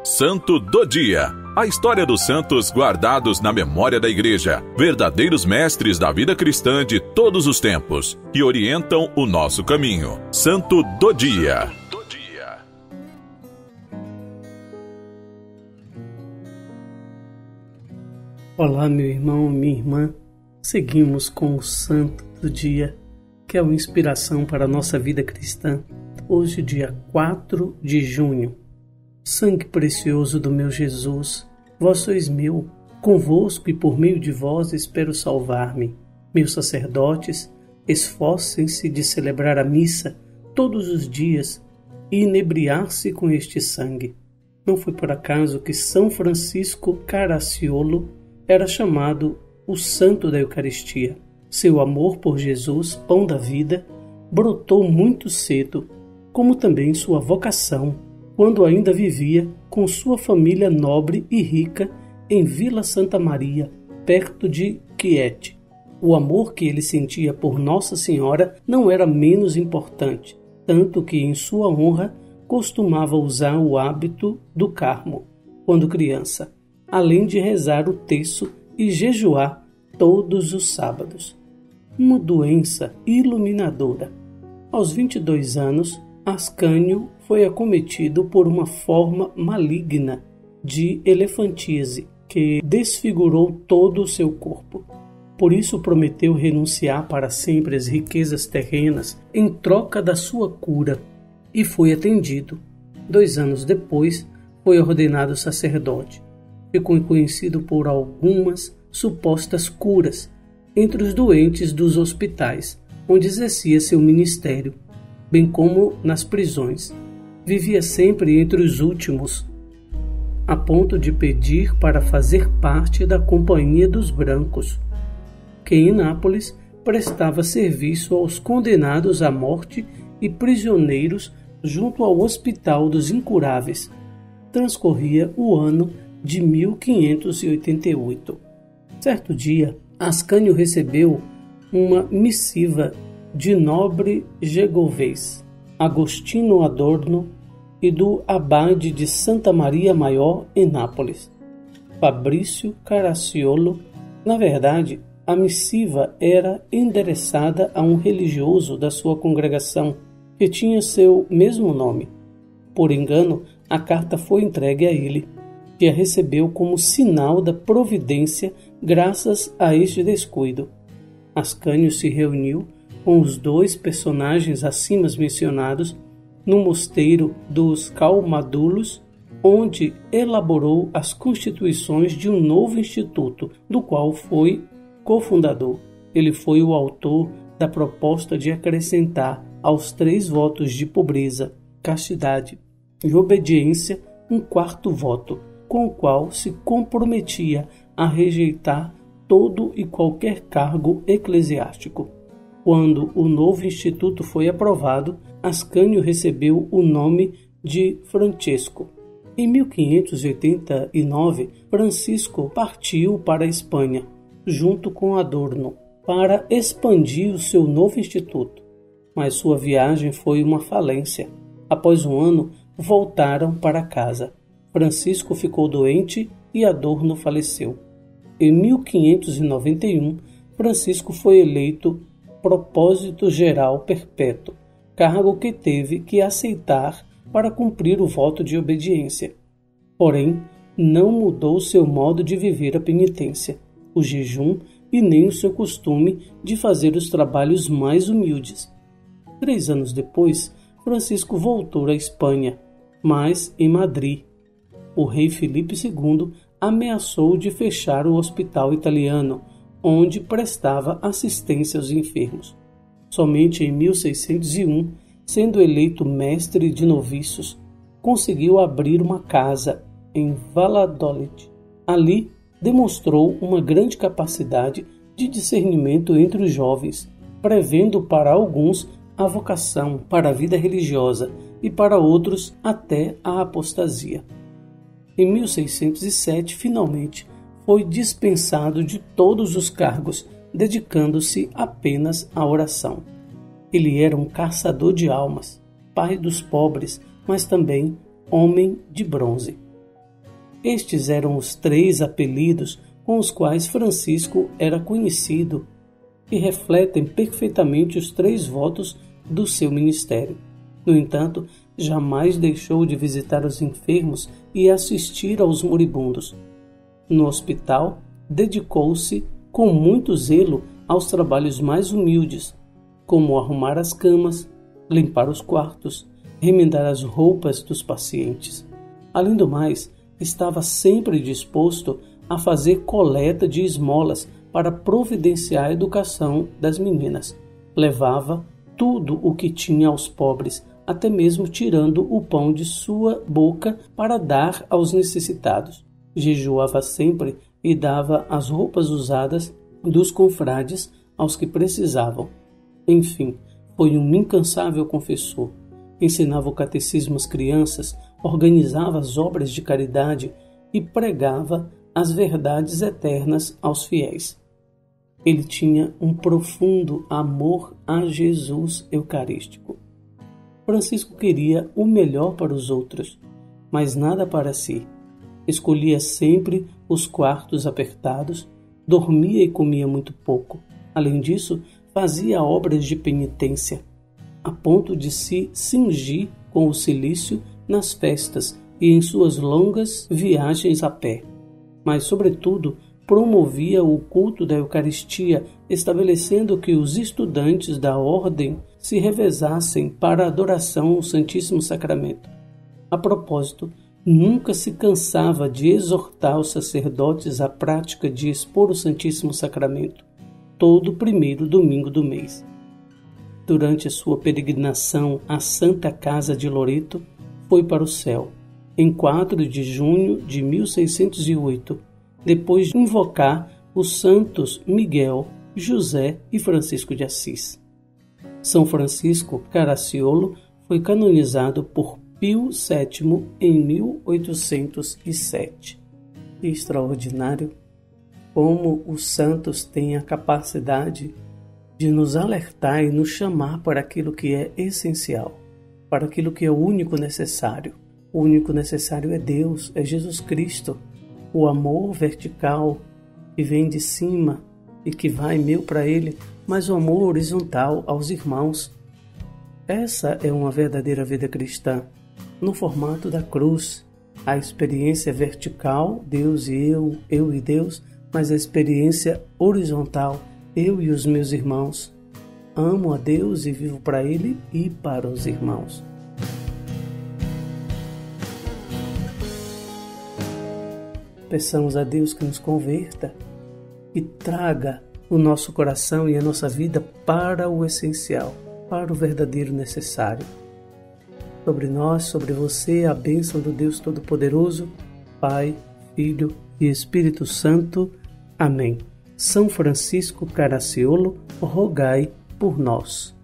Santo do Dia. A história dos santos guardados na memória da Igreja, verdadeiros mestres da vida cristã de todos os tempos, que orientam o nosso caminho. Santo do Dia. Olá, meu irmão, minha irmã. Seguimos com o Santo do Dia, que é uma inspiração para a nossa vida cristã. Hoje, dia 4 de junho. Sangue precioso do meu Jesus, vós sois meu, convosco e por meio de vós espero salvar-me. Meus sacerdotes, esforcem-se de celebrar a missa todos os dias e inebriar-se com este sangue. Não foi por acaso que São Francisco Caracciolo era chamado o Santo da Eucaristia. Seu amor por Jesus, pão da vida, brotou muito cedo, como também sua vocação, quando ainda vivia com sua família nobre e rica em Vila Santa Maria, perto de Chieti. O amor que ele sentia por Nossa Senhora não era menos importante, tanto que em sua honra costumava usar o hábito do Carmo, quando criança, além de rezar o terço e jejuar todos os sábados. Uma doença iluminadora. Aos 22 anos, Ascânio foi acometido por uma forma maligna de elefantíase que desfigurou todo o seu corpo. Por isso prometeu renunciar para sempre às riquezas terrenas em troca da sua cura, e foi atendido. 2 anos depois, foi ordenado sacerdote. Ficou conhecido por algumas supostas curas entre os doentes dos hospitais, onde exercia seu ministério, bem como nas prisões. Vivia sempre entre os últimos, a ponto de pedir para fazer parte da Companhia dos Brancos, que em Nápoles prestava serviço aos condenados à morte e prisioneiros junto ao Hospital dos Incuráveis. Transcorria o ano de 1588. Certo dia, Ascânio recebeu uma missiva de nobre gegovês, Agostino Adorno, e do abade de Santa Maria Maior em Nápoles, Fabrício Caracciolo. Na verdade, a missiva era endereçada a um religioso da sua congregação, que tinha seu mesmo nome. Por engano, a carta foi entregue a ele, que a recebeu como sinal da providência graças a este descuido. Ascânio se reuniu com os 2 personagens acima mencionados no mosteiro dos Calmadulos, onde elaborou as constituições de um novo instituto, do qual foi cofundador. Ele foi o autor da proposta de acrescentar aos 3 votos de pobreza, castidade e obediência um 4º voto, com o qual se comprometia a rejeitar todo e qualquer cargo eclesiástico. Quando o novo instituto foi aprovado, Ascânio recebeu o nome de Francesco. Em 1589, Francisco partiu para a Espanha, junto com Adorno, para expandir o seu novo instituto. Mas sua viagem foi uma falência. Após um ano, voltaram para casa. Francisco ficou doente e Adorno faleceu. Em 1591, Francisco foi eleito Propósito Geral Perpétuo, cargo que teve que aceitar para cumprir o voto de obediência. Porém, não mudou seu modo de viver a penitência, o jejum e nem o seu costume de fazer os trabalhos mais humildes. 3 anos depois, Francisco voltou à Espanha, mas em Madrid. O rei Filipe II ameaçou de fechar o hospital italiano, onde prestava assistência aos enfermos. Somente em 1601, sendo eleito mestre de noviços, conseguiu abrir uma casa em Valladolid. Ali, demonstrou uma grande capacidade de discernimento entre os jovens, prevendo para alguns a vocação para a vida religiosa e para outros até a apostasia. Em 1607, finalmente, foi dispensado de todos os cargos, dedicando-se apenas à oração. Ele era um caçador de almas, pai dos pobres, mas também homem de bronze. Estes eram os 3 apelidos com os quais Francisco era conhecido e refletem perfeitamente os 3 votos do seu ministério. No entanto, jamais deixou de visitar os enfermos e assistir aos moribundos. No hospital, dedicou-se com muito zelo aos trabalhos mais humildes, como arrumar as camas, limpar os quartos, remendar as roupas dos pacientes. Além do mais, estava sempre disposto a fazer coleta de esmolas para providenciar a educação das meninas. Levava tudo o que tinha aos pobres, até mesmo tirando o pão de sua boca para dar aos necessitados. Jejuava sempre e dava as roupas usadas dos confrades aos que precisavam. Enfim, foi um incansável confessor. Ensinava o catecismo às crianças, organizava as obras de caridade e pregava as verdades eternas aos fiéis. Ele tinha um profundo amor a Jesus Eucarístico. Francisco queria o melhor para os outros, mas nada para si. Escolhia sempre os quartos apertados, dormia e comia muito pouco. Além disso, fazia obras de penitência, a ponto de se cingir com o cilício nas festas e em suas longas viagens a pé. Mas, sobretudo, promovia o culto da Eucaristia, estabelecendo que os estudantes da ordem se revezassem para a adoração ao Santíssimo Sacramento. A propósito, nunca se cansava de exortar os sacerdotes à prática de expor o Santíssimo Sacramento, todo primeiro domingo do mês. Durante a sua peregrinação à Santa Casa de Loreto, foi para o céu, em 4 de junho de 1608, depois de invocar os santos Miguel, José e Francisco de Assis. São Francisco Caracciolo foi canonizado por Pio VII em 1807. Extraordinário como os santos têm a capacidade de nos alertar e nos chamar para aquilo que é essencial, para aquilo que é o único necessário. O único necessário é Deus, é Jesus Cristo. O amor vertical que vem de cima e que vai meu para Ele, mas o amor horizontal aos irmãos. Essa é uma verdadeira vida cristã, no formato da cruz. A experiência vertical, Deus e eu e Deus, mas a experiência horizontal, eu e os meus irmãos. Amo a Deus e vivo para Ele e para os irmãos. Peçamos a Deus que nos converta e traga o nosso coração e a nossa vida para o essencial, para o verdadeiro necessário. Sobre nós, sobre você, a bênção do Deus Todo-Poderoso, Pai, Filho e Espírito Santo. Amém. São Francisco Caracciolo, rogai por nós.